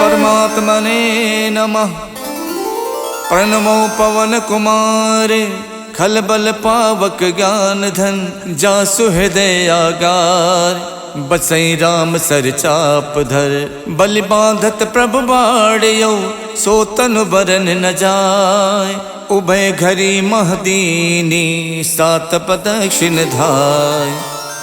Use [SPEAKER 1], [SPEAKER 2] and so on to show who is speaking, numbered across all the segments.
[SPEAKER 1] परमात्मने नमः। प्रणमो पवन कुमारे खलबल पावक ज्ञान धन जासु हृदय आगार। बसई राम सर चाप धर बलि बांधत प्रभु बाड़ियो सो तनु बरन न जाय। उभय घरी महदीनी सात प्रदक्षिण धाय।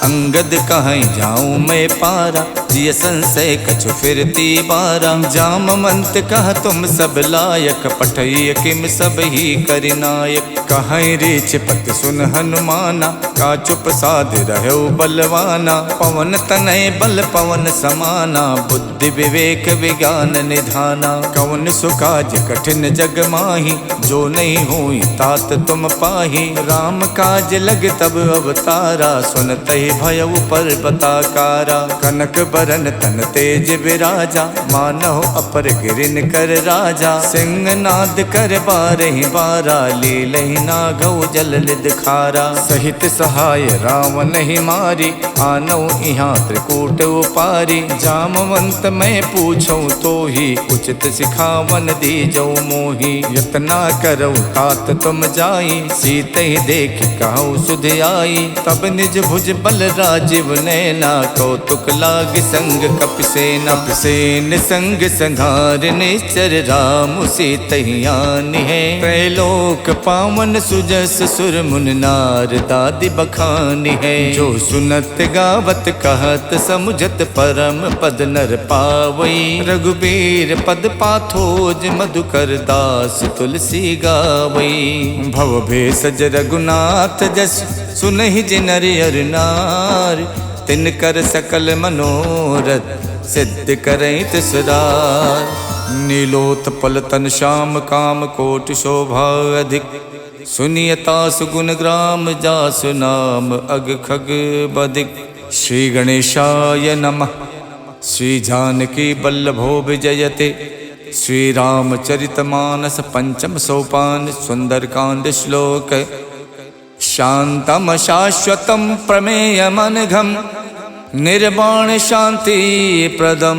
[SPEAKER 1] अंगद कहीं जाऊं मैं पारा जिय संशय कछु फिरती बारा। जामवंत कह तुम सब लायक पठय किम सब ही करिनायक। कहीं रीछ पत सुन हनुमाना का चुप साध रहो बलवाना। पवन तनय बल पवन समाना बुद्धि विवेक विज्ञान निधाना। कवन सुकाज कठिन जग माही जो नहीं हुई तात तुम पाही। राम काज लग तब अवतारा सुनते भयउ पर्वताकारा। कनक बरन तन तेज विराजा मानव अपर गिरिन कर राजा। सिंह नाद कर बारहि बारा लीलहि नागौ जल लिद खारा। सहित सहाय रावण ही मारी आनौ इहाँ त्रिकूट उपारी। जामवंत मैं पूछूं तो ही उचित सिखावन दीजौ मोही। यतना करौ तात तुम जाई सीते ही देख कहु सुध आई। तब निज भुज बल राजीव नैना कौतुक लाग संग कपिसेना। कपिसेन संग संघार निश्चर राम सीतहियान है। त्रैलोक पावन सुजस सुर मुन नार दादि बखान है। जो सुनत गावत कहत समुझत परम पद नर पावई। रघुबीर पद पाथोज मधुकर दास तुलसी गावई। भव भेषज रघुनाथ जस सुनहि जिनर अर नार। तिन कर सकल मनोरथ सिद्ध करई तिसरार। नीलोत्पल तन श्याम काम कोटि शोभा अधिक। सुनियता सुगुण ग्राम जासु नाम अग खग बदिक। श्री गणेशाय नमः। श्री जानकी बल्लभो विजयते। श्री रामचरितमानस पंचम सोपान सुंदरकांड श्लोक। शांतम शाश्वतम प्रमेयमनघम निर्वाण शांति प्रदम।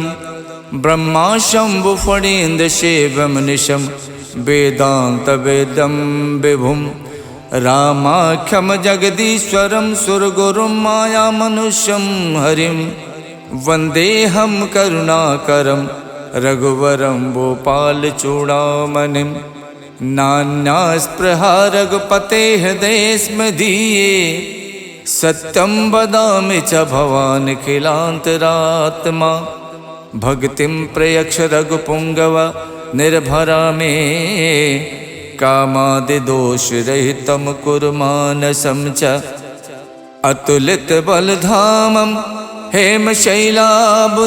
[SPEAKER 1] ब्रह्मा शंभु फणीन्द्र शिवम निशम वेदांत वेदम विभुम। रामाख्यम जगदीश्वरम सुरगुरुम माया मनुष्यम हरिम। वंदेहम करुणाकरम रघुवरम भोपाल चूड़ामणिम। नान्या स्पृहा रघुपते हृदय स्म धीये। सत्यम वदामि च भवान् खिलान्तरात्मा। भक्तिं प्रयक्ष रघुपुंगव निर्भरा मे। कामादि दोष रहितं कुरु मानसं च। अतुलित बलधामं हेमशैलाभदेहं।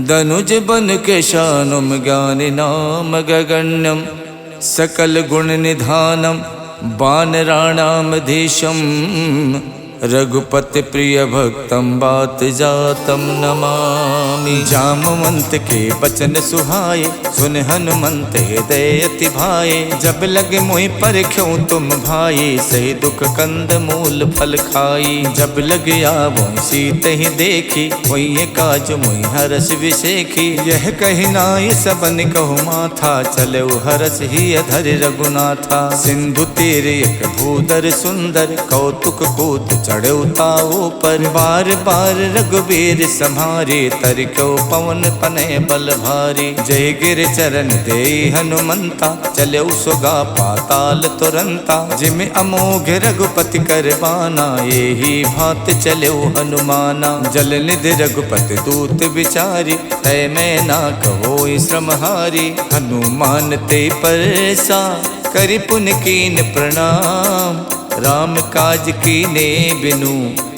[SPEAKER 1] दनुज बन केशानुम ज्ञानि नाम गगण्यम। सकल गुण निधानम वानराणामधीशम। रघुपति प्रिय भक्तम बात जातम नमामि। जामवंत के बचन सुहाए सुन हनुमंत हृदय अति भाए। जब लगे मोहि परख्यों तुम भाई सही दुख कंद मूल फल खाई। जब लग आवो सीत ही देखी वही काज मोहि हरस विशेखी। यह कही नाय सबन कहु माथा चले हरस ही अधर रघुनाथा। सिंधु तीर एक भूधर सुंदर कौतुक कूद चढ़े ताओ पर। बार बार रघुबीर सम्हारे तरको पवन तनय बल भारी। जय गिर चरण दे हनुमंता चले सुगा पाताल तुरंता। जिम अमोघ रघुपति कर बाना यही भात चले हनुमाना। जल निधि रघुपति दूत विचारी तय मैं ना कहो श्रमहारी। हनुमान ते परसा करि पुन कीन प्रणाम। राम काज कीने बिनु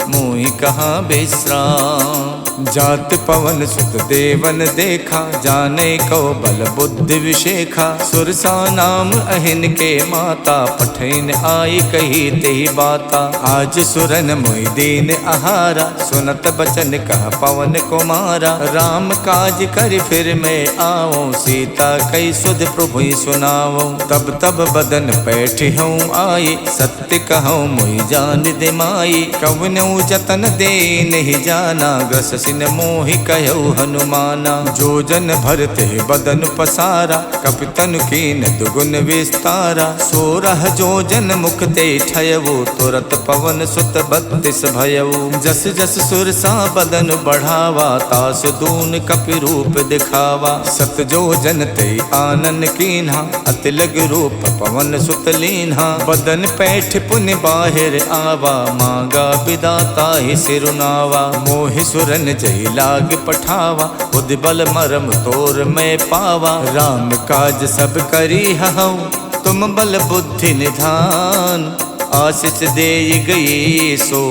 [SPEAKER 1] मोहि कहाँ विश्राम। जात पवन सुत देवन देखा जाने को बल बुद्धि विशेखा। सुरसा नाम अहिन के माता पठैन आई कही तेहि बाता। आज सुरन मोहि दीन आहारा सुनत बचन कह पवन कुमारा। राम काज कर फिर मैं आओ सीता कई सुध प्रभु सुनाओ। तब तब बदन पैठ हूँ आई सत्य कहूँ मोहि जान दिमाई। कवनौ जतन दे नहीं जाना, ग्रस सिन मोहि कहु हनुमाना। जो जन भरते बदन पसारा, कपितन कीन दुगुन विस्तारा। 16 जो जन मुख ते ठयऊ, तुरत पवन सुत 32 भयऊ। जस जस सुरसा बदन बढ़ावा, तास दून कपि रूप दिखावा। 7 जो जन ते आनन कीन्हा, अति लग रूप पवन सुत लीन्हा। बदन पैठ पुनि बाहिर आवा, मांगा विदाता ही सिरुनावा। मोहि सुरन जय लाग पठावा, बुद्धि बल मरम तोर मैं पावा। राम काज सब करी हऊँ, तुम बल बुद्धि निधान। आशीष दे गई सो,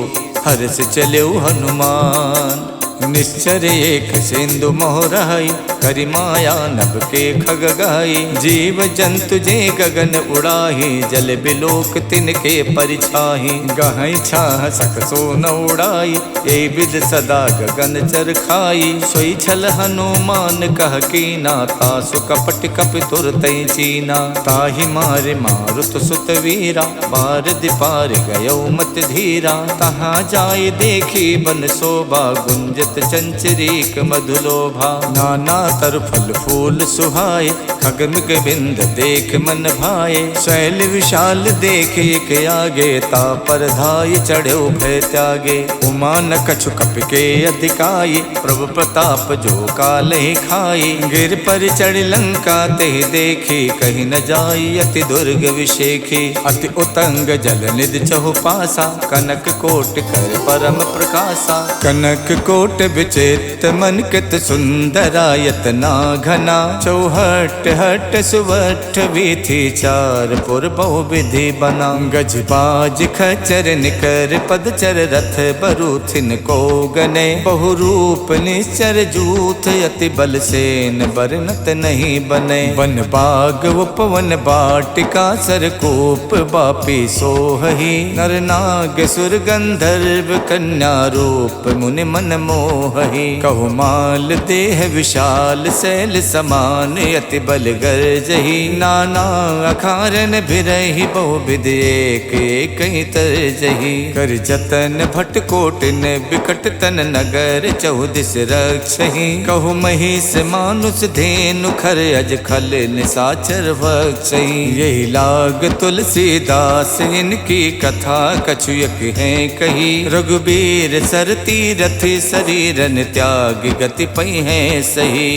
[SPEAKER 1] हर्ष चले हनुमान। निश्चर एक सिंधु मोहराई, करि माया नभ के खग गाई। जीव जंतु जे गगन उड़ाही, जल बिलोक तिनके परिछाही। गहई छाह सक सो न उड़ाई, ए विद सदा गगन चर खाई। सोई छल हनुमान कह कीना, तासु कपट कपि तुरतै चीना। ताहि मारे मारुत सुत वीरा, बारदि पार गयो मत धीरा। तहाँ जाय देखी बन शोभा, गुंजत चंचरीक मधुलोभा। नाना तर फल फूल सुहाए, खगमिग बिंद देख मन भाए। शैल विशाल देख एक आगे, ता पर धाय चढ़ो भय त्यागे। उमा न कछु कपि के अधिकाई, प्रभु प्रताप जो काल ही खाई। गिर पर चढ़ लंका ते देखी, कहीं न जाई अति दुर्ग विशेखी। अति उतंग जल निधि चहु पासा, कनक कोट कर परम प्रकाशा। कनक कोट विचित्र मन कित सुंदरायत ना घना। चौहट हट सुवठ वीथी, चार पुर बहु विधि बना। गज बाज खचर निकर पदचर, रथ बरूथिन को गने। बहु रूप निश्चर जूथ, अति बल सेन बरनत नहीं बने। वन बाग उपवन बाटिका, सरकूप बापी सोहही। नर नाग सुर गंधर्व कन्या, रूप मुनि मन मोहही। कहु माल देह विशाल, शैल समान अति बल गर्जही। नाना अखारन भिरहि, बहु विधि एक एक तरजही। कर जतन भट कोटिन, बिकट तन नगर चौदिस रक्षही। कहु महिष मानुष धेनु, खर अज खल निसाचर भक्षही। यही लाग तुलसीदास, इनकी कथा कछुयक है कही। रघुबीर सरती रथि, शरीरन त्याग गति पै है सही।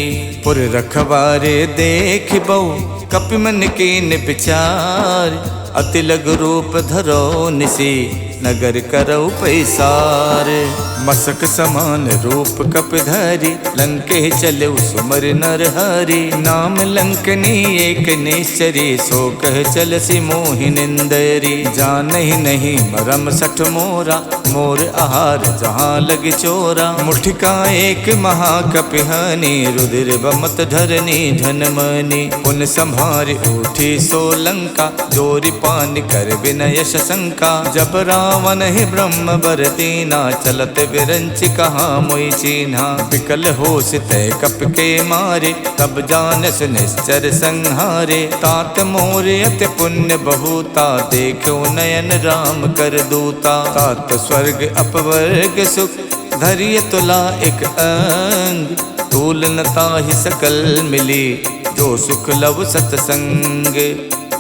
[SPEAKER 1] पुर रखवारे देख बहु, कपि मन कीन विचार। अति लघु रूप धरो निसी, नगर करौ पैसार। मसक समान रूप कपिधरि, लंके चले सुमर नर हरि। नाम लंकनी एक निश्चरी, सो कह चलसी मोहि निंदरी। जानहि नहीं मरम सठ मोरा, मोर आहार जहाँ लग चोरा। मुठिका एक महाकपिहानी, रुधिर बमत धरनी धनमनी। पुन संभार उठी सो लंका, जोरि पान कर विनय शंका। जब रावण ही ब्रह्म बर दीना, चलत विरंच कहाँ मोई चीन्हा। विकल होश तय कप के मारे, तब जानस निश्चर संहारे। तात मोर अति पुण्य बहुता, देखो नयन राम कर दूता। तात स्वर्ग अपवर्ग सुख, धरिय तुला एक अंग। तूल न ताहि सकल मिली, जो सुख लव सतसंग।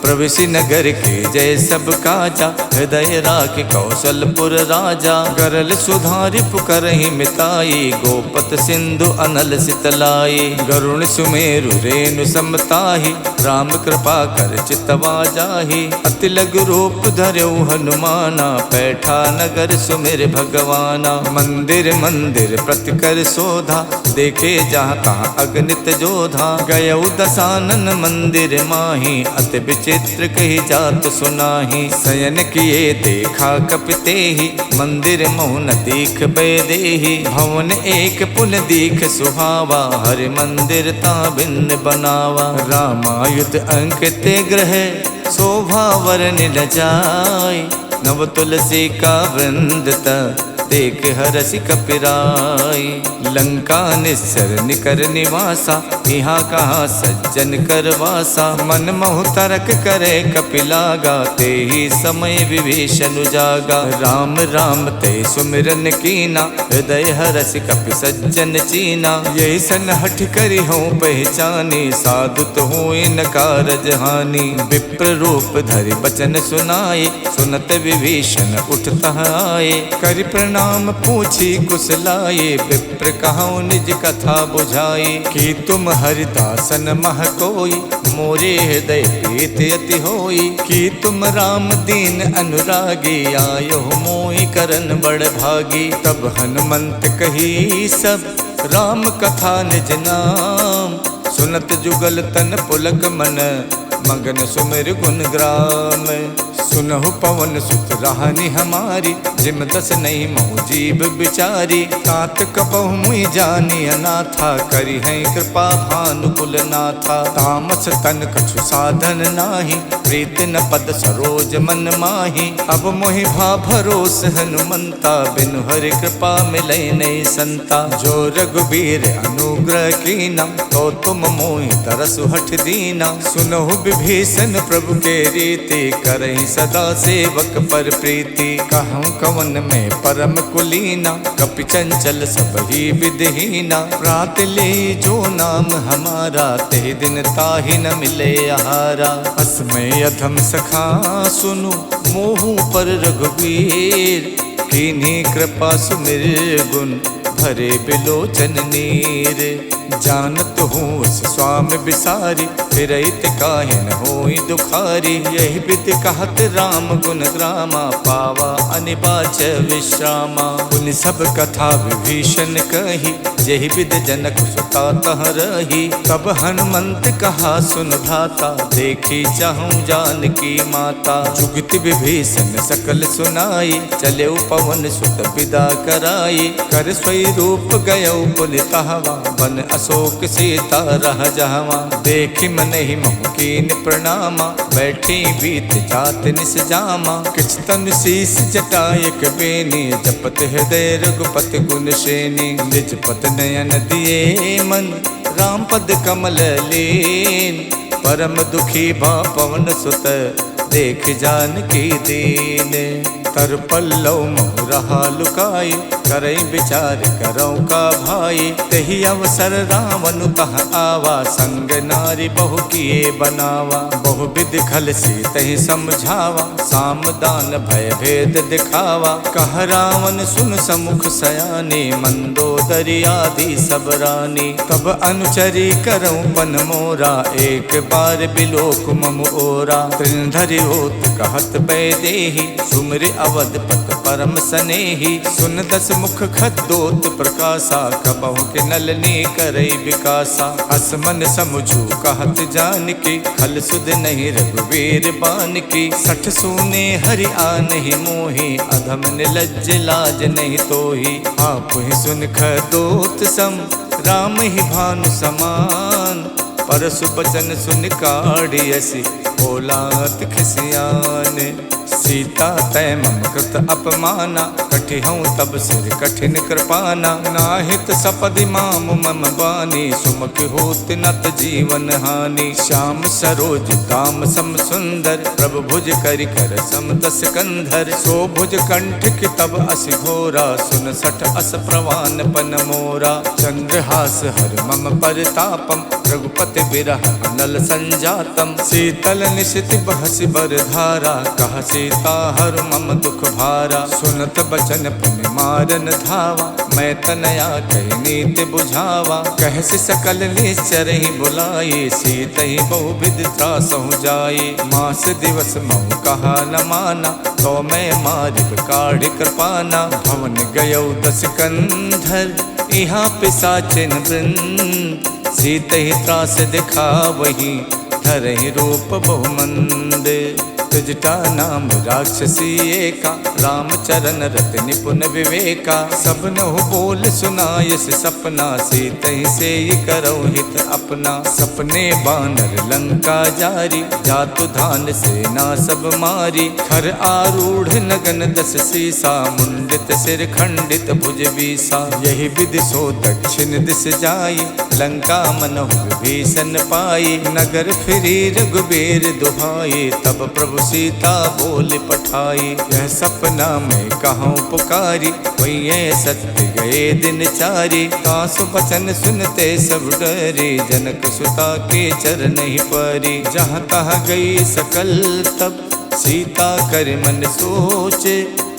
[SPEAKER 1] प्रविशि नगर के जय सब काजा, हृदय राख कौशलपुर राजा। गरल सुधारि पुकरहि मिताई, गोपत सिंधु अनल सितलाई। गरुण सुमेरु रेणु समताहि, राम कृपा कर चितवा जाहि। अति लघु रूप धर्यो हनुमाना, पैठा नगर सुमिर भगवाना। मंदिर मंदिर प्रति कर शोधा, देखे जहाँ तहाँ अगणित जोधा। गयौ दसानन मंदिर माही, अति चित्र कही जात सुनाही। शयन किए देखा कपिते ही, मंदिर मोहन दीख बेदेही। भवन एक पुन दीख सुहावा, हरि मंदिर ता भिन्न बनावा। रामायुध अंकित ग्रह, शोभा वरन न जाय। नव तुलसी का वृंद देख हरसि कपिराई। लंका निस्सर निकर निवासा, यहाँ कहाँ सज्जन कर वासा। मन मोह तरक करे कपिलागा, ते ही समय विभीषण जागा। राम राम ते सुमिरन कीना, हृदय हरसि कपि सज्जन चीना। यही सन हठ करी हो पहचानी, साधु तो हुए न कारज हानि। विप्र रूप धरि बचन सुनाए, सुनत विभीषण उठता आए। करि प्रणाम पूछी कुशलाए, विप्र कहूँ निज कथा बुझाए। कि तुम हरिदासन मह कोई, मोरे हृदय प्रीत अति होई। कि तुम राम दीन अनुरागी, आयो मोहि करन बड़ भागी। तब हनुमंत कही सब, राम कथा निज नाम। सुनत जुगल तन पुलक मन, मगन सुमिर गुण ग्राम। सुनहु पवन सुत राहनि हमारी, जिम दस नहीं मोह जीव बिचारी। तात कपहु मुई जानी अनाथा, करी है कृपा भानुकुल नाथा। तामस तन कछु साधन नाही, प्रीत न पद सरोज मन माही। अब मोहि भा भरोस हनुमंता, बिनु हरि कृपा मिलै नहीं संता। जो रघुबीर अनुग्रह कीना, तो तुम मोहि तरसु हठ दीना। सुनहु विभीषण प्रभु के रीति, करहि सदा सेवक पर प्रीति। कहूँ कवन में परम कुलीना, कपि चंचल सब ही विधहीना। प्रात ले जो नाम हमारा, ते दिन ताहि न मिले आहारा। असमय अधम सखा सुनु, मोहु पर रघुवीर। कीन्ही कृपा सुमिर गुण, भरे बिलोचन नीर। जानत हूँ उस स्वामी बिसारी, फिरैत काहे न होई दुखारी। यही विधि कहत राम गुण ग्रामा, पावा अनिबाच विश्रामा। पुनि सब कथा विभीषण कही, यही विधि जनक सुता तह रही। तब हनुमंत कहा सुन भ्राता, देखी चाहूँ जानकी माता। जुगत विभीषण सकल सुनाई, चले पवन सुत विदा कराई। कर स्वई रूप गयो पुनितहवा, बन अशोक सीता रह जहवा। देखि मन ही मोह कीन प्रणामा, बैठी बीत जात निस जामा। किछ तन शीस जटायक बेनी, जपत हृदय रघुपति गुण श्रेणी। निज पत नयन दिए मन, राम पद कमल लीन। परम दुखी भा पवन सुत, देख जानकी दीन। तर पल्लव मोह रहा लुकाई, करई विचार करौ का भाई। तही अवसर रावण तह आवा, संग नारी बहु किए बनावा। बहु विधि खल सी तही समझावा, साम दान भय भेद दिखावा। कह रावण सुन समुख सयानी, मंदोदरी आदि सब रानी। तब अनुचरी करौ पन मोरा, एक बार बिलोक मम ओरा। त्रिनधरि होत कहत बैदेही, सुमिर अवधपत परम सनेही। सुन दस मुख खद्दोत प्रकाशा, कबहु के नलनी करई विकासा। अस मन समुझू कहत जानकी, खल सुध नहीं रघुवीर बानकी। सठ सूने हरि आनहि मोहि, अधम निलज्ज लाज नहीं तोहि। आप ही सुन खद्दोत सम, राम ही भानु समान। परसु बचन सुन काढ़ियसि, बोलात खिसियान। सीता तय मम कृत अपमाना, कठिहऊँ तब सिर कठिन कृपाना। नाहित सपदि माम मम बानी, सुमुख होत नत जीवन हानि। श्याम सरोज दाम सम सुंदर, प्रभु भुज करि कर सम दस कंधर। सो भुज कंठ की तब असि घोरा, सुन सठ अस प्रवान पन मोरा। चंद्रहास हर मम परितापम, रघुपति बिरह अनल संजातम। शीतल निशित बहसि बर धारा, कह सीता हर मम दुख भारा। सुनत बचन पुनि मारन धावा, मैं तनया कही नीति बुझावा। कहसि सकल निश्चर ही बुलाई, सीत ही बहु विधि त्रासहु जाई। मास दिवस महु कहा न माना, तो मैं मारिब काढ़ि कृपाना। भवन गयो दस कंधर, यहाँ पिशाचिन वृंद। सीत ही त्रास दिखा वही, धरहि रूप बहुमंद। जटा नाम राक्षसी एका, रामचरण रत निपुण विवेका। सबनहु बोल सुनायस सपना, सीतहि से करौ हित अपना। सपने बानर लंका जारी, जातु धान सेना सब मारी। खर आरूढ़ नगन दस सीसा, मुंडित सिर खंडित भुज बीसा। यही विधि सो दक्षिण दिस जाई, लंका मनहु विभीषण पाई। नगर फिरी रघुबीर दुहाई, तब प्रभु सीता बोल पठाई। यह सपना में कहूँ पुकारी, वही सत्य गए दिन चारी। कासु बचन सुनते सब डरी, जनक सुता के चरण ही परी। जहाँ तहाँ गई सकल तब, सीता कर मन सोचे।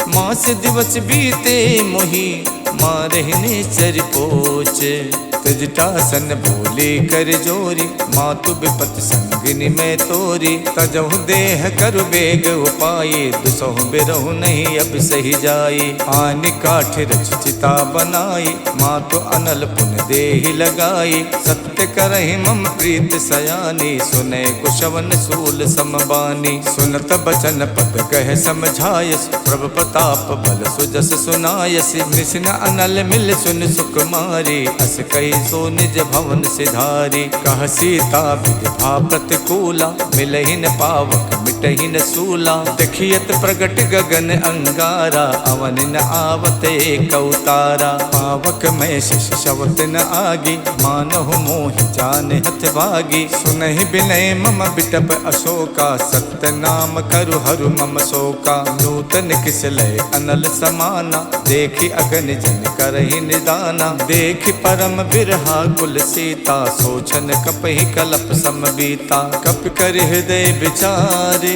[SPEAKER 1] मास दिवस बीते मोही, मारहिने चर पोचे। तजटासन बोले कर जोरी, मातु विपत संगिनी में तोरी। तजहु देह कर बेग उपाये, दुसहु बिरहु नहीं अब सही जाई। आनि काठ रच चिता बनाई, मातु अनल पुन देहि लगाई। सत्य करहि मम प्रीत सयानी, सुने कुशवन सूल समबानी। सुनत बचन पद कह समझायस, प्रभु प्रताप बल सुजस सुनायस। निसिन अनल मिल सुन सुकुमारी, अस कही सो निज भवन सिधारी। कह सीता विधि प्रतिकूला, मिलहि न पावक मिटहि न सूला। देखियत प्रगट गगन अंगारा, अवन न आवत एक अवतारा। पावक में शिष शवत न आगी, मानहु मोहि जान हथ भागी। सुनहि बिनय मम बिटप अशोका, सत्य नाम करु हरु मम शोका। नूतन किस लय अनल समाना, देखि अगन जन करहि निदाना। देखि परम बिरहा कुल सीता, सोचन कपहि कलप समबीता। कप कर हृदय विचारे,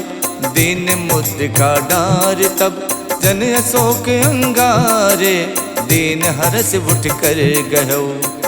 [SPEAKER 1] दीन मुद्रिका डार। तब जन अशोक अंगारे, दीन हरस उठ कर गहौ।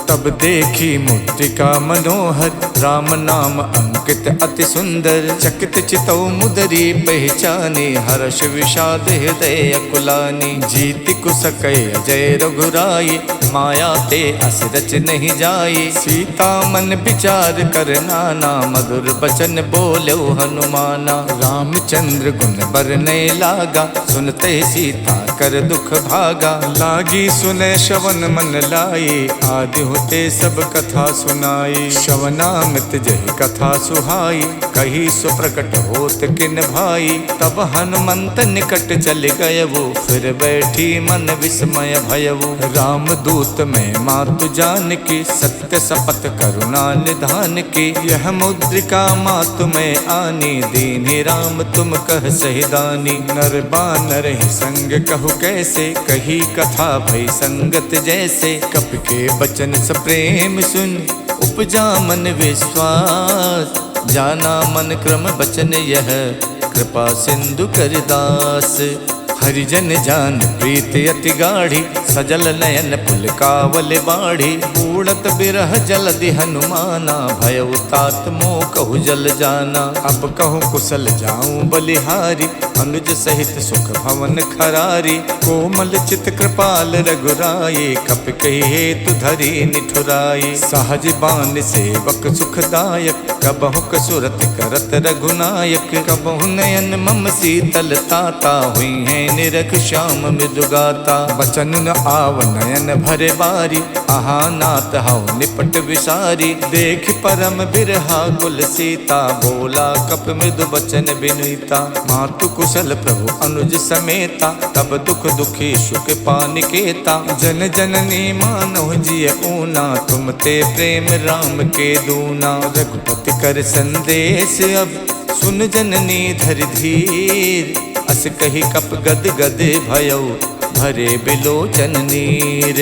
[SPEAKER 1] तब देखी मुद्रिका मनोहर, राम नाम अंकित अति सुंदर। चकित चितौ मुदरी पहचानी, हर्ष विषाद हृदय अकुलानी। जीति कुसकय अजय रघुराई, माया ते अस रच नहीं जाई। सीता मन विचार कर नाना, मधुर बचन बोलो हनुमाना। रामचंद्र गुण बरनय लागा, सुनते सीता कर दुख भागा। लागी सुने श्रवण मन लाई, आदि होते सब कथा सुनाई। श्रवणामृत जहि कथा सुहाई, कही सुप्रकट होत किन भाई। तब हनुमंत निकट चल गयवो, फिर बैठी मन विस्मय भयवो। राम दूत में मातु जान की, सत्य शपथ करुणा निधान की। यह मुद्रिका मातु में आनी, दीन्हि राम तुम कह सहिदानी। नर बानर ही संग कहु कैसे, कही कथा भई संगत जैसे। कप के बचन स प्रेम सुन, उपजा मन विश्वास। जाना मन क्रम बचन यह, कृपा सिंधु कर दास। हरिजन जान प्रीत अति गाढ़ी, सजल नयन पुलकावल बाढ़ी। उड़त बिरह जलधि हनुमाना, भयउ तात मोह कहु जल जाना। अब कहूँ कुशल जाऊं बलिहारी, अनुज सहित सुख भवन खरारी। कोमल चित कृपाल रघुराई, कप कही हेतु धरी निठुराई। सहज बान सेवक सुखदायक, कबहु कसुरत करत रघुनायक। कबहु नयन मम शीतल ताता, हुई है निरख श्याम मृदुगाता। बचन न आव नयन भरे बारी, आहा नाथ हऊ निपट विसारी। देख परम बिरहा कुल सीता, बोला कप मृदु बचन बिनुता। मातु कुशल प्रभु अनुज समेता, तब दुख दुखी सुख पानिकेता। जन जननी मानव जिय ऊना, तुम ते प्रेम राम के दूना। रघुपति कर संदेश अब, सुन जननी धर धीर। अस कही कप गद गद भयउ, भरे बिलोचन नीर।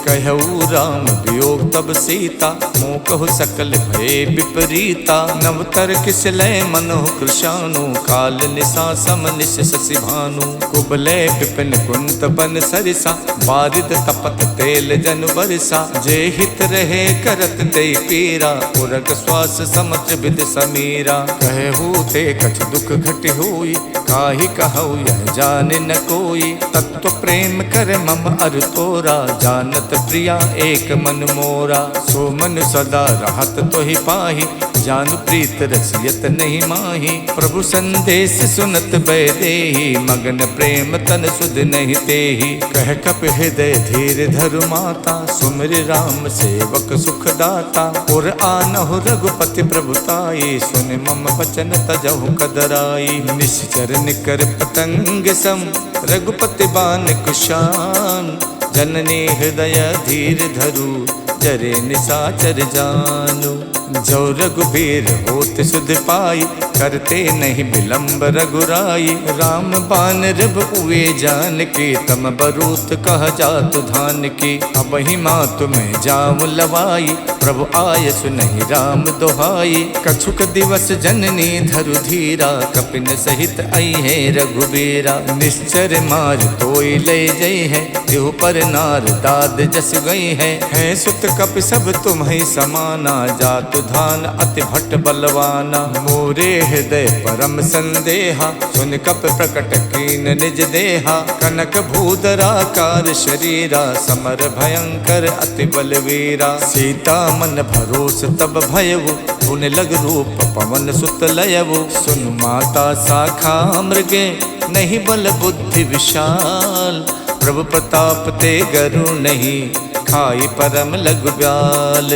[SPEAKER 1] कहऊ राम वियोग तब सीता, मोह कहु सकल भय विपरीता। नवतर किस लय मनोह कृशानु, काल निशा सम निश शशि भानु। कुबलय विपिन कुंत बन सरिसा, बारिद तपत तेल जन बरसा। जे हित रहे करत ते पीरा, उरग श्वास समुद्र विद समीरा। कहू ते कछ दुख घट होई, काहि कहऊ यह जाने न कोई। तत्व प्रेम कर मम अर तोरा, जानत प्रिया एक मन मोरा। सो मन सदा रहत तो ही पाही, जानु प्रीत रसियत नहीं माही। प्रभु संदेश सुनत बैदेही, मगन प्रेम तन सुध नहीं तेही। कह कप हृदय धीर धरु माता, सुमिर राम सेवक सुख दाता। और आनहु रघुपति प्रभुताई, सुन मम बचन तजहु कदराई। निश्चर निकर पतंग सम, रघुपति बान कुशान। जननी हृदय धीर धरु, जरे निसाचर जानु। जो रघुबीर होत सुध पाई, करते नहीं विलंब रघुराई। राम बान रब उए जान की, तम बरूत कह जातु धान की। अब ही माँ तुम्हें जाऊं लवाई, प्रभु आय सुनहि राम दोहाई। कछुक दिवस जननी धरु धीरा, कपिन सहित आई है रघुबीरा। निश्चर मार तोई ले जई है, देहु पर नार दाद जस गई है। सुत कप सब तुम्हें समाना, जातु धान अति भट्ट बलवाना। मोरे हृदय परम संदेहा, सुन कप प्रकट कीन निज देहा। कनक भूधराकार शरीरा, समर भयंकर अति बलवीरा। सीता मन भरोस तब भयउ, पुन लग रूप पवन सुत लयउ। सुन माता शाखा मृगे, नहीं बल बुद्धि विशाल। प्रभु प्रताप ते गरु नहीं, खाई परम लघु ब्याल।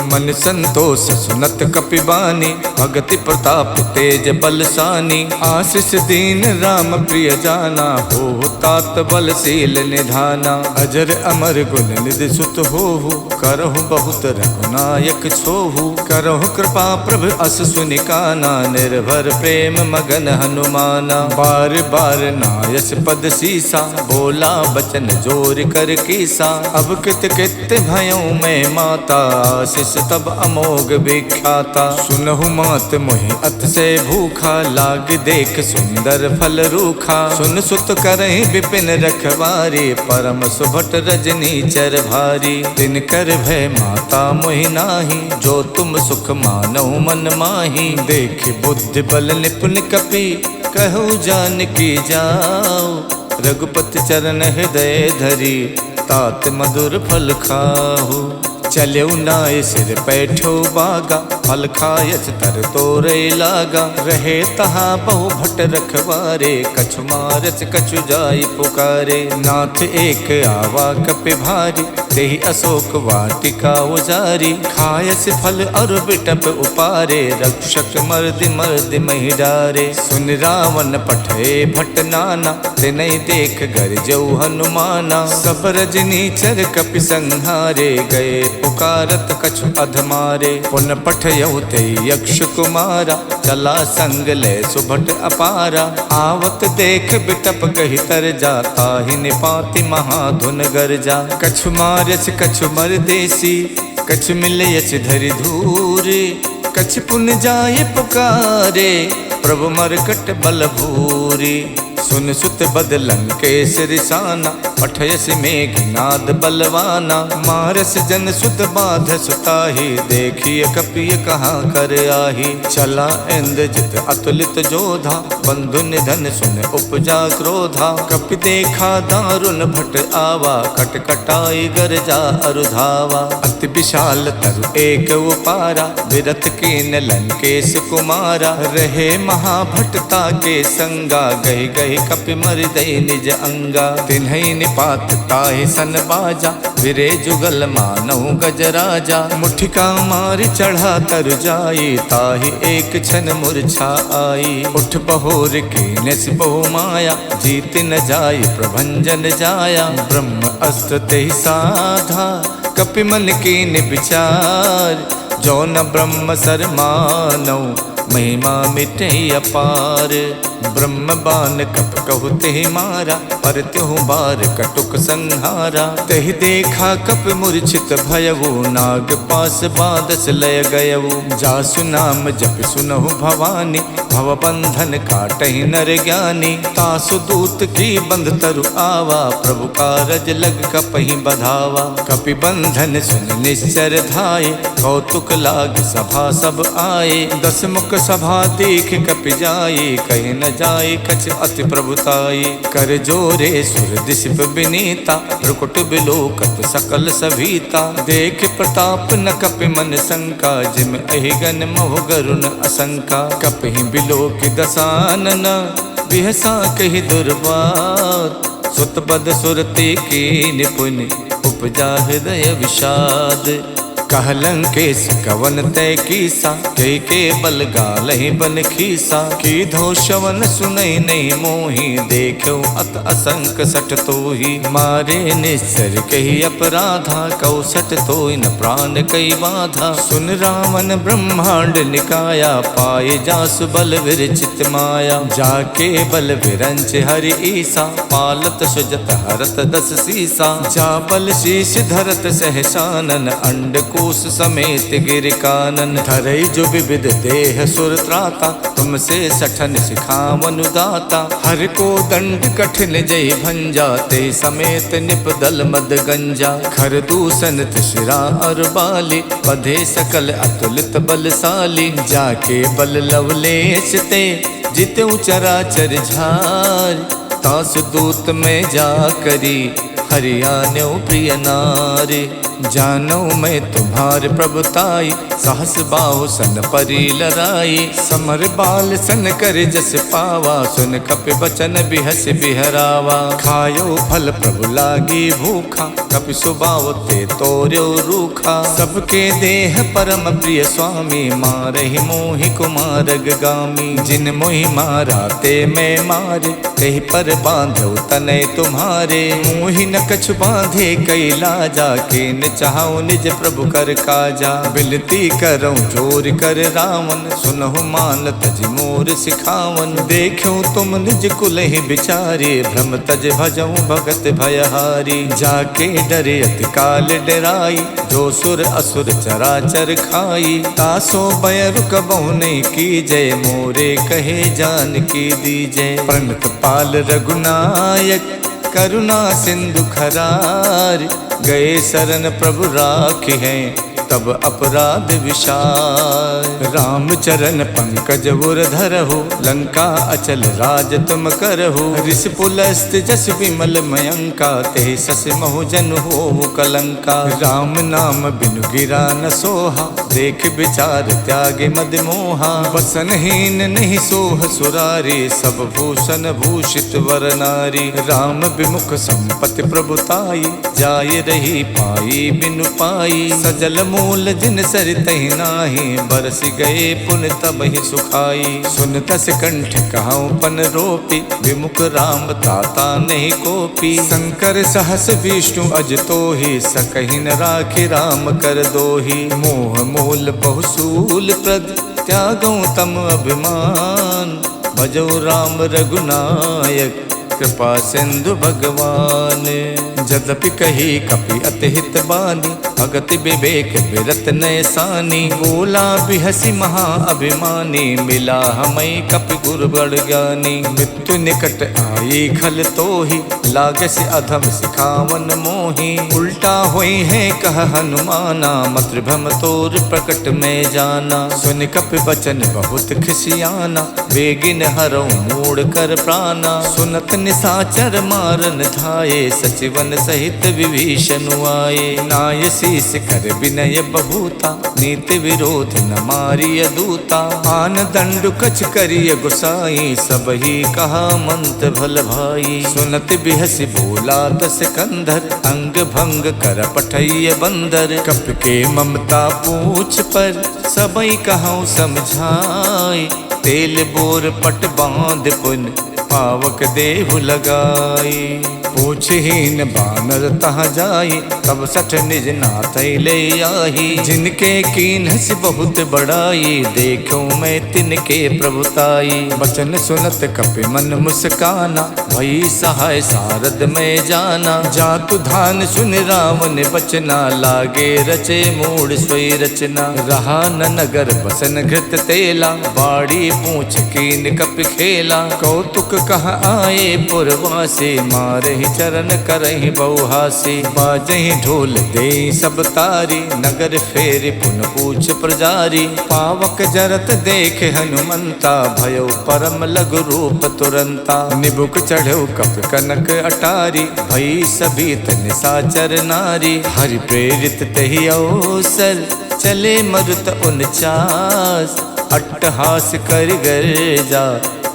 [SPEAKER 1] मन संतोष सुनत कपिबानी, भगति प्रताप तेज बलसानी। आशीष दीन राम प्रिय जाना, हो तात बलशील निधाना। अजर अमर गुण निधि सुत होहु, करहु बहुत रघुनायक छोहु। करहु कृपा प्रभु अस सुनिकाना, निर्भर प्रेम मगन हनुमाना। बार बार नायस पद सीसा, बोला बचन जोर कर कीसा। अब कित कित भयऊ मैं माता, आशीष तब अमोघ विख्याता। सुनहु मात मोहि अत से भूखा, लाग देख सुंदर फल रूखा। सुन सुत करहि विपिन रखवारी, परम सुभट रजनी चर भारी। तिन कर भय माता मोहि नाही, जो तुम सुख मानहु मन माही। देख बुद्धि बल निपुण कपि, कहु जानकी जाओ। रघुपति चरण हृदय धरी, तात मधुर फल खाहु। चलऊ नाय सिर पैठो बागा, फल खायच तर तोरे लागा। रहे तहा बहु भट रखवारे, कछु मारच कछु जाई पुकारे। नाथ एक आवा कपि भारी, देहि अशोक वाटिका उजारी। खायस फल और बिटप उपारे, रक्षक मर्दि मर्दि महि डारे। सुन रावण पठे भट नाना, तिनहि देख गरजऊ हनुमाना। सब रजनीचर कपि संहारे, गए पुकारत कछु अधमारे। पुन पठयऊ ते यक्ष कुमारा, चला संग ले सुभट अपारा। आवत देख बिटप कहि तर जाता, ही निपाति महाधुन गरजा। कछु मारच कछु मरदेसी, कछु मिलयच धरि धूरे। कछु पुन जाय पुकारे, प्रभु मरकट बल भूरी। सुन सुत बदलन के सिरसाना, पठयस मेघनाद बलवाना। मारस जन सुत बाध सुताही, देखिए कपिय कहाँ कर आही। चला इंद्रजित अतुलित जोधा, बंधु निधन सुन उपजा क्रोधा। कपि देखा दारुण भट आवा, कटकटाई गरजा अरुधावा। अति विशाल तरु एक उपारा, विरथ कीन लंकेश कुमारा। रहे महाभटता के संगा, गहि गहि कपि मर दई निज अंगा। तिन्हई निपात ताहि सन बाजा, विरे जुगल मानहु गजराजा। मुठिका मारि चढ़ा तर जाई, ताहि एक क्षण मूर्छा आई। उठ बहोर कीने बहु माया, जीत न जाय प्रभंजन जाया। ब्रह्म अस्त्र तेहि साधा, कपि मन कीन विचार। जो न ब्रह्म सर मानौ, महिमा मिटे अपार। ब्रह्म बान कप कहु तेहि मारा, पर त्यों बार कटुक संहारा। तेहि देखा कप मूर्छित भयउ, नाग पास बादस लय गयउ। जासु नाम जप सुनहु भवानी, भव बंधन काटहि नर ज्ञानी। तासु दूत की बंध तरु आवा, प्रभु कारज लग कपहि बधावा। कपि बंधन सुन निश्चर धाये, कौतुक लाग सभा सब आए। 10 मुख सभा देख कपि जाए, कहीं न जाए कछ अति प्रभुताई। कर जोरे सुर दिशप बिनीता, प्रकुट बिलोकत सकल सभीता। देख प्रताप न कपि मन शंका, जिम अहिगन मोह गरुण असंका। कपि बिलोक दसानन, बिहसा कहि दुर्बात। सुत बद सुरते की निपुण, उपजा हृदय विषाद। कहलंकेश कवन तय कीसा, के बल गालहि बन खीसा। की धो शवन सुनई नहीं मोही, देखो अत असंक सट तोही। मारे निश्चर कही अपराधा, कौसट तोय न प्राण कई बाधा। सुन रावण ब्रह्मांड निकाया, पाए जासु बल विरचित माया। जाके बल विरंच हरि ईसा, पालत सुजत हरत 10 सीसा। जा बल शीश धरत सहसानन, अंड कोश समेत गिर कानन। धरई जो विविध देह सुर त्राता, तुमसे सठन सिखावन दाता। हर को दंड कठिन जय भंजा, ते समेत निप दल मद गंजा। खर दूषण शिरा और बाली, बधे सकल अतुलित बलशाली। जाके बल लवलेश ते, जितु चराचर झार। तासु दूत में जा करी, हरियाण्यो प्रिय नारी। जानो मैं तुम्हार प्रभुताई, सहस बाहु सन परी लराई। समर बाल सन कर जस पावा, सुन कपि बचन बिहस बिहरावा। खायो फल प्रभु लागी भूखा, कपि सुबाव ते तोर्यो रूखा। सबके देह परम प्रिय स्वामी, मारहि मोहि कुमारग गामी। जिन मोहि मारा ते मैं मारे, कहीं पर बांधो तनय तुम्हारे। मोहि न कछु बांधे कई लाजा, के न चाहूं निज प्रभु कर काजा। बिनती करऊं जोर कर रावण, सुनहु मान तज मोर सिखावन। देखूं तुम निज कुल ही बिचारे, भ्रम तज भजऊं भगत भयहारी। जाके डरे अति काल डराई, जो सुर असुर चराचर खाई। तासो भय रुकबहु नहीं कीजय, मोरे कहे जान की दीजय। प्रणत पाल रघुनायक, करुणा सिंधु खरार। गए शरण प्रभु राखे हैं, तब अपराध विशाल। राम चरण पंकज उर धरहु, लंका अचल राज तुम करहु। ऋषि पुलस्त जस विमल मयंका, ते सस महु जन हो कलंका। राम नाम बिनु गिरा न सोहा, देख विचार त्यागे मद मोहा। वसनहीन नहीं सोह सुरारी, सब भूषण भूषित वर नारी। राम विमुख संपत्ति प्रभुताई, जाय रही पाई बिनु पाई। सजल मूल जिन सरितहि नाही, बरस गए पुन तब ही सुखाई। सुन तस कंठ कहाऊं पन रोपी, विमुख राम ताता नहीं कोपी। शंकर सहस विष्णु अज तोहि, सकहि न राखि राम कर दोहि। मोह मूल बहुसूल प्रद, त्यागऊं तम अभिमान। भजो राम रघुनायक, कृपा सिंधु भगवान। जदपि कही कपि अति हित बानी, भगति विवेक बिरत नयसानी। बोला बिहसी महा अभिमानी, मिला हमें कपि गुरु बड़ ज्ञानी। मृत्यु निकट आई खल तोहि, लागस अधम सिखावन मोहि। उल्टा होई है कह हनुमाना, मातृभ्रम तोर प्रकट में जाना। सुन कपि बचन बहुत खिसियाना, बेगिन हरऊं मूड कर प्राणा। सुनत निसाचर मारन धाये, सचिवन सहित विभीषण आए। नाय शीस कर विनय बहुता, नीति विरोध न मारिय दूता। आन दंडु कछ करिय गुसाई, सब ही कहा मंत भल भाई। सुनत बिहसी बोला 10 कंधर, अंग भंग कर पठैय बंदर। कप के ममता पूछ पर, सबई कहूँ समझाई। तेल बोर पट बांध पुन, पावक देहु लगाई। पूछहीन बानर तहाँ जाई, तब सठ निज नाथ ले आही। जिनके कीन्हस बहुत बड़ाई, देखूं मैं तिनके प्रभुताई। बचन सुनत कपि मन मुस्काना, भई सहाय सारद में जाना। जा मातु धान सुन रावण बचना, लागे रचे मूड सोई रचना। रहा न नगर बसन घृत तेला, बाड़ी पूछ कीन कप खेला। कौतुक कह आए पुरवासी, मारहि चरण करहि बहुहासी। बाजहि ढोल दे सब तारी, नगर फेरि पुन पूछ प्रजारी। पावक जरत देख हनुमंता, भयो परम लघु रूप तुरंता। निबुक चढ़ो कप कनक अटारी, भई सभीत निसाचर नारी। हरि प्रेरित तहि अवसर, चले मरुत 49। अट्टहास कर गर्जा,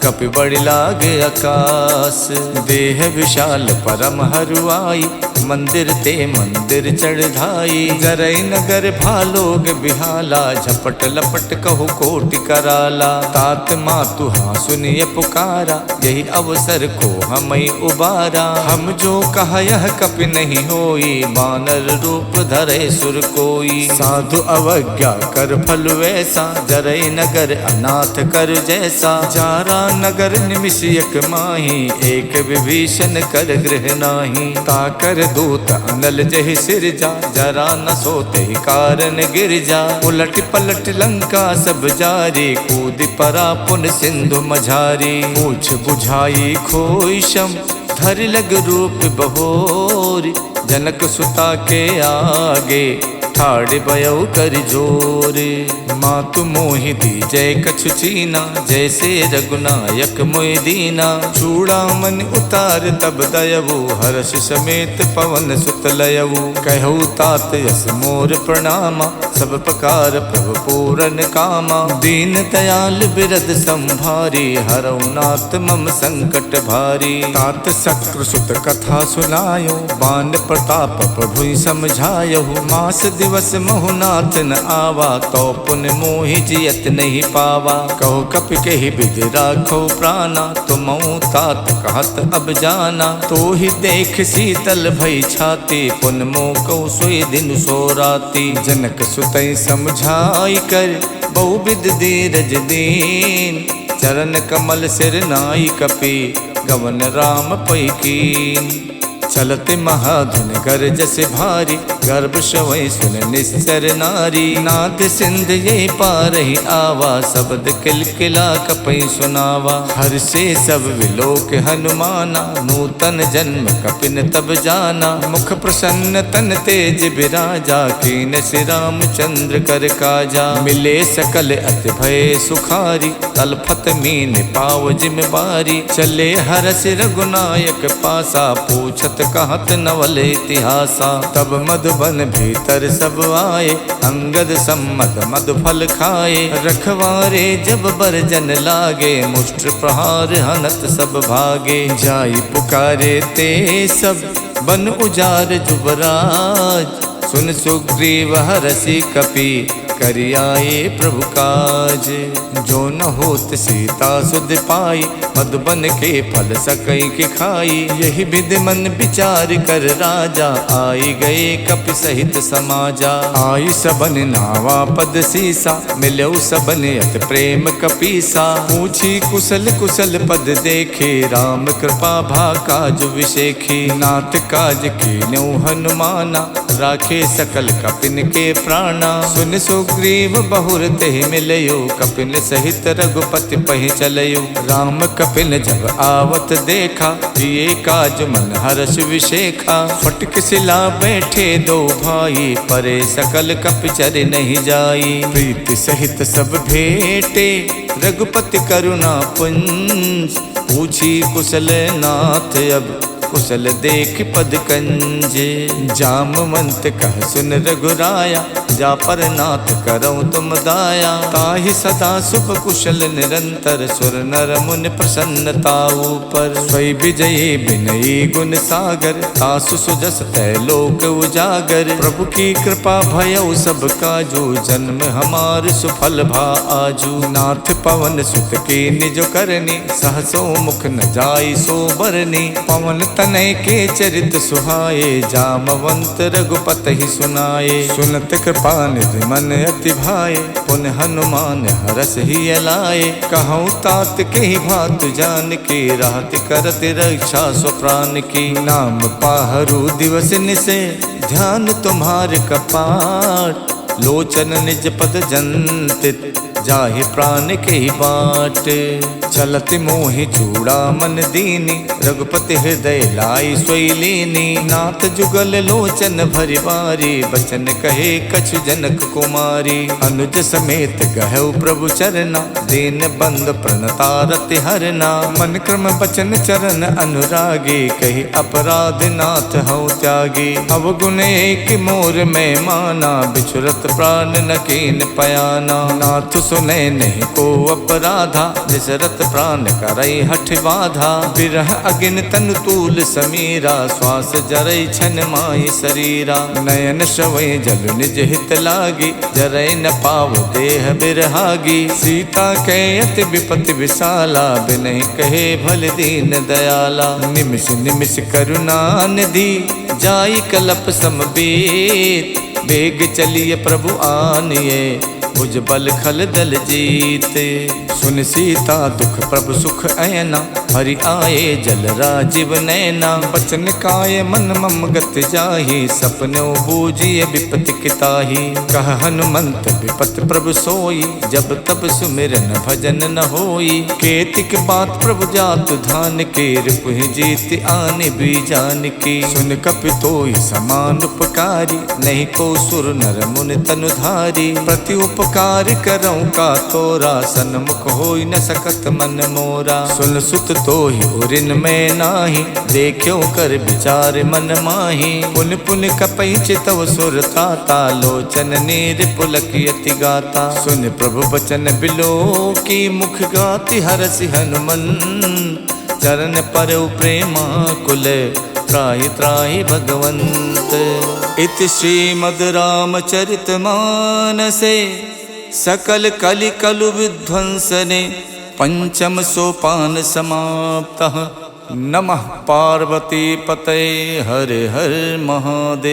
[SPEAKER 1] कपि बड़ लाग आकाश। देह विशाल परम हरुआई, मंदिर ते मंदिर चढ़ाई। जरई नगर भालोग बिहाला, झपट लपट कहु कोटि कराला। तात मातु हाँ सुनिय पुकारा, यही अवसर को हमई उबारा। हम जो कहा यह कपि नहीं होई, बानर रूप धरे सुर कोई। साधु अवज्ञा कर फल वैसा, जरई नगर अनाथ कर जैसा। जारा नगर निमिषयक माही, एक विभीषण कर गृह नाही। ताकर दूत अनल जहि सिरजा, जरा न सोते कारण गिर जा। उलट पलट लंका सब जारी, कूद परा पुन सिंधु मझारी। पूछ बुझाई खोई शम, धर लग रूप बहोरी। जनक सुता के आगे, ठाड़ बयऊ कर जोरे। मातु मोहि दीजय कछु चीना, जैसे रघुनायक मोहि दीना। चूड़ामन उतार तब दयवु, हर्ष समेत पवन सुत लयवु। कहु तात यस मोर प्रणामा, सब प्रकार प्रभु पूरन कामा। दीन दयाल बिरद संभारी, हरऊ नाथ मम संकट भारी। तात शक्रु सुत कथा सुनायो, बान प्रताप प्रभु समझायो। मास दिवस महुनाथ न आवा, तो पुन मोहि जियत नहीं पावा। कहो कपि कहि विधि राखो प्राणा, तुम तात कहत अब जाना। तो ही देख शीतल भई छाती, पुन मोह कहु सोई दिन सो राती। जनक सुतई समझाई कर, बहुविध धीरज दीन। चरण कमल सिर नाई कपि, गवन राम पै कीन। चलते महाधुन गरजस भारी, गर्भ शवै सुन निस्तर नारी। नाद सिंध ये पारहि आवा, शब्द किलकिला कपै सुनावा। हर से सब विलोक हनुमाना, नूतन जन्म कपिन तब जाना। मुख प्रसन्न तन तेज बिराजा, कीन श्री रामचंद्र कर काजा। मिले सकल अति भय सुखारी, तलफत मीन पाव जिम बारी। चले हरस रघुनायक पासा, पूछत कहत नवल इतिहासा। तब मधुबन भीतर सब आए, अंगद सम्मत मधु फल खाए। रखवारे जब बरजन लागे, मुष्ट प्रहार हनत सब भागे। जाई पुकारे ते सब, बन उजार जुबराज। सुन सुग्रीव हरषि कपि, करियाए प्रभु काज। जो न होत सीता सुध पाई, मधुबन के फल सकई के खाई। यही विधि मन विचार कर राजा, आई गए कपि सहित समाजा। आई सबन नावा पद सीसा, मिलऊ सबन अत प्रेम कपीसा। पूछी कुशल कुशल पद देखे, राम कृपा भा काज विशेखी। नाथ काज कीन्यौ हनुमाना, राखे सकल कपिन के प्राणा। सुन सुग्रीव बहुर तेहि मिलयो, कपिन सहित रघुपति पहि चलयो। राम कपिन जब आवत देखा, जिए काज मन हर्ष विशेखा। फटक सिला बैठे दो भाई, परे सकल कपि चर नहीं जाई। प्रीति सहित सब भेटे, रघुपति करुणा पुंज। पूछी कुशल नाथ अब, कुशल देख पद कंजे। जामवंत कह सुन रघुराया, जा पर नाथ करऊँ तुम दाया। ताहि सदा शुभ कुशल निरंतर, सुर नर मुनि प्रसन्नता ऊपर। स्वै विजयी विनयी गुण सागर, तासु सुजस तै लोक उजागर। प्रभु की कृपा भयउ सब काजू, जन्म हमार सुफल भा आजू। नाथ पवन सुत की निज करनी, सहसो मुख न जाई सो बरनी। पवन तनय के चरित सुहाए, जामवंत रघुपत ही सुनाए। सुनत कृपा निधि मन अति भाए, पुन हनुमान हरस ही अलाए। कहूँ तात के ही भात जान के, राहत करत रक्षा स्व प्राण की। नाम पाहरु दिवस निसे, ध्यान तुम्हारे कपाट। लोचन निज पद जंतित, जाहि प्राण के ही बाट। चलत मोहि चूड़ा मन दीनी, रघुपति हृदय लाई सोई लीनी। नाथ जुगल लोचन भरि बारी, बचन कहे कछु जनक कुमारी। अनुज समेत गहु प्रभु चरना, दीन बंद प्रणतारति हरना। मन क्रम बचन चरण अनुरागी, कही अपराध नाथ हऊँ त्यागी। अवगुण एक मोर में माना, बिछुरत प्राण न कीन पयाना। नाथ सुने नहीं को अपराधा, निसरत प्राण करई हठ बाधा। बिरह अगिन तनु तूल समीरा, श्वास जरई छन माई शरीरा। नयन श्रवै जल निज हित लागी, जरई न पाव देह बिरहागी। सीता के अति विपति विशाला, बिनहि कहे भल दीन दयाला। निमिष निमिष करुणा निधि, जाई कलप समबीत। बेग चलिए प्रभु आनिए, भुज बल खल दल जीते। सुन सीता दुख प्रभु सुख ऐना, हरि आए जल राजीव नैना। बचन काय मन मम गत जाहि, सपनो बूझिए विपति किताहि। कह हनुमंत विपत प्रभु सोई, जब तब सुमिरन भजन न होई। केतिक बात प्रभु जातु धान के, रिपुहि जीत आने भी जान की। सुन कपितोई समान उपकारी, नहीं को सुर नर मुनि तनुधारी। प्रति उपकार करऊँ का तोरा, सन्मुख होई न सकत मन मोरा। सुन सुत तो ही उरिन में नाही, देखो कर विचार मन माही। पुन पुन कपई चितव सुर ताता, लोचन नीर पुलक यति गाता। सुन प्रभु बचन बिलो की, मुख गाति हरसि हनुमंत। चरण पर प्रेमा कुल, त्राहि त्राहि भगवंत। इति श्रीमद् रामचरित मानसे, सकल कलि कलु विध्वंसने। पंचम सोपान समाप्तः। नमः पार्वती पतये, हर हर महादेव।